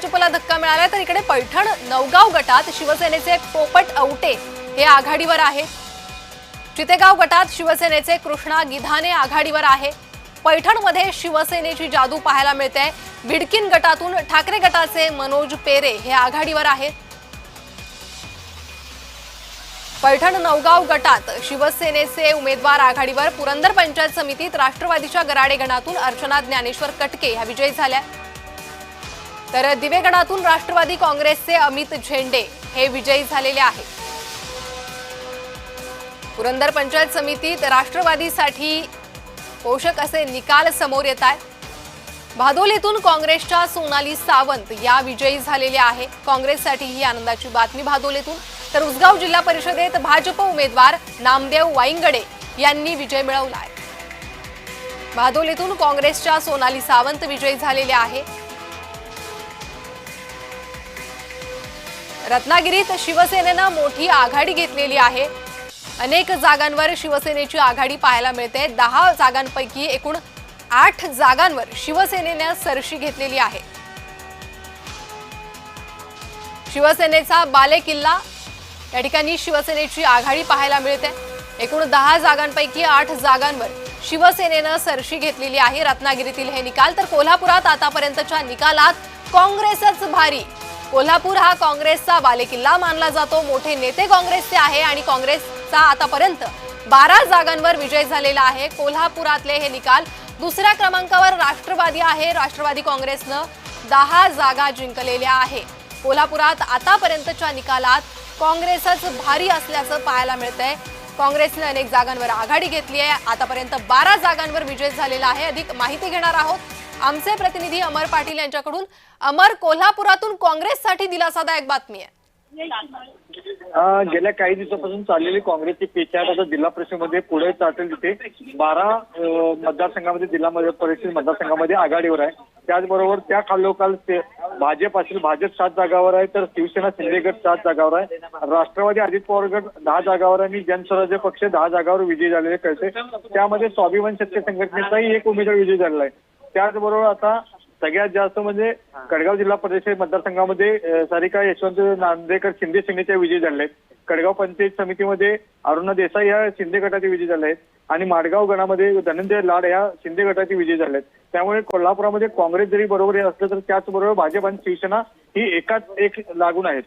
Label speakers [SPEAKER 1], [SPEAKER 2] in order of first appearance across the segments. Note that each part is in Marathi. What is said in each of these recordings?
[SPEAKER 1] भाजपला धक्का मिळाला, तर इकडे पैठण नवगाव गटात शिवसेनेचे पोपट औटे हे आघाडीवर आहेत। चितेगाव गटात शिवसेनेचे कृष्णा गिधाने आघाडीवर आहे। पैठणमध्ये शिवसेनेची जादू पाहायला मिळते। बिडकीन गटातून ठाकरे गटाचे मनोज पेरे हे आघाडीवर आहेत। पैठण नवगाव गटात शिवसेनेचे उमेदवार आघाडीवर। पुरंदर पंचायत समितीत राष्ट्रवादीच्या गराडे गणातून अर्चना ज्ञानेश्वर कटके ह्या विजयी झाल्या, तर दिवे गणातून राष्ट्रवादी काँग्रेसचे अमित झेंडे हे विजयी झालेले आहेत। पुरंदर पंचायत समितीत राष्ट्रवादीसाठी पोषक असे निकाल समोर येत आहेत। भादोलीतून काँग्रेसच्या सोनाली सावंत या विजयी झालेल्या आहे। काँग्रेससाठी ही आनंदाची बातमी भादोलीतून। तर उसगाव जिल्हा परिषदेत भाजप उमेदवार नामदेव वाईंगडे यांनी विजय मिळवला आहे। भादोलीतून काँग्रेसच्या सोनाली सावंत विजयी झालेल्या आहे। रत्नागिरीत शिवसेनेनं मोठी आघाडी घेतलेली आहे। अनेक जागांवर शिवसेनेची आघाडी पाहायला मिळते। 10 जागांपैकी एकूण 8 जागांवर शिवसेनेने सरशी घेतलेली आहे। शिवसेनेचा बालेकिल्ला या ठिकाणी शिवसेनेची आघाडी पाहायला मिळते। एकूण 10 जागांपैकी 8 जागांवर शिवसेनेने सरशी घेतलेली आहे। रत्नागिरीतील हे निकाल। तर कोल्हापुरात आतापर्यंतच्या निकालात काँग्रेसच भारी। कोल्हापूर हा काँग्रेसचा बालेकिल्ला मानला जातो। मोठे नेते काँग्रेसचे आहे आणि काँग्रेसचा आतापर्यंत 12 जागांवर विजय झालेला आहे। कोल्हापुरातले हे निकाल। दुसऱ्या क्रमांकावर राष्ट्रवादी आहे। राष्ट्रवादी काँग्रेसनं 10 जागा जिंकलेल्या आहे। कोल्हापुरात आतापर्यंतच्या निकालात काँग्रेसच भारी असल्याचं पाहायला मिळतंय। काँग्रेसने अनेक जागांवर आघाडी घेतली आहे। आतापर्यंत 12 जागांवर विजय झालेला आहे। अधिक माहिती घेणार आहोत आमचे प्रतिनिधी अमर पाटील यांच्याकडून। अमर, कोल्हापुरातून काँग्रेससाठी दिलासादायक बातमी आहे।
[SPEAKER 2] गेल्या काही दिवसापासून चाललेली काँग्रेसची पेचाट आता जिल्हा परिषदेमध्ये पुढे चाटेल। तिथे 12 मतदारसंघामध्ये जिल्हा परिषद मतदारसंघामध्ये आघाडीवर आहे। त्याचबरोबर त्या खालोखाल भाजप असेल, भाजप 7 जागावर आहे, तर शिवसेना शिंदे गट 7 जागावर आहे। राष्ट्रवादी अजित पवार गट 10 जागावर आणि जनस्वराज्य पक्ष 10 जागावर विजयी झालेले कळते। त्यामध्ये स्वाभिमान शक्ती संघटनेचाही एक उमेदवार विजयी झालेला आहे। त्याचबरोबर आता सगळ्यात जास्त म्हणजे कडगाव जिल्हा परिषद मतदारसंघामध्ये सारिका यशवंत नांदेकर शिंदे सेनेच्या विजयी झाले आहेत। कडगाव पंचायत समितीमध्ये अरुणा देसाई या शिंदे गटाचे विजयी झाले आहेत आणि माडगाव गणामध्ये धनंजय लाड या शिंदे गटाचे विजयी झाले आहेत। त्यामुळे कोल्हापुरामध्ये काँग्रेस जरी बरोबर असलं तर त्याचबरोबर भाजप आणि शिवसेना ही एकाच एक लागून आहेत।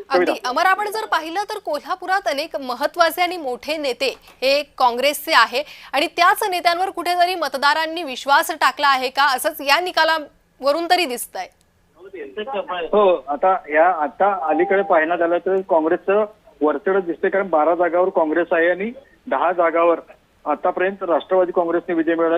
[SPEAKER 1] अगदी अमर, आपण जर पाहिलं तर कोल्हापुरात अनेक महत्त्वाचे आणि मोठे नेते हे काँग्रेसचे आहे आणि त्याच नेत्यांवर कुठेतरी मतदारांनी विश्वास टाकला आहे का, असंच या निकालावरून तरी दिसतंय।
[SPEAKER 2] हो, आता अलीकडे पाहण्यात आलं तर काँग्रेसचं वरचढ दिसते, कारण 12 जागावर काँग्रेस आहे आणि 10 जागावर आतापर्यंत राष्ट्रवादी काँग्रेसने विजय मिळवला।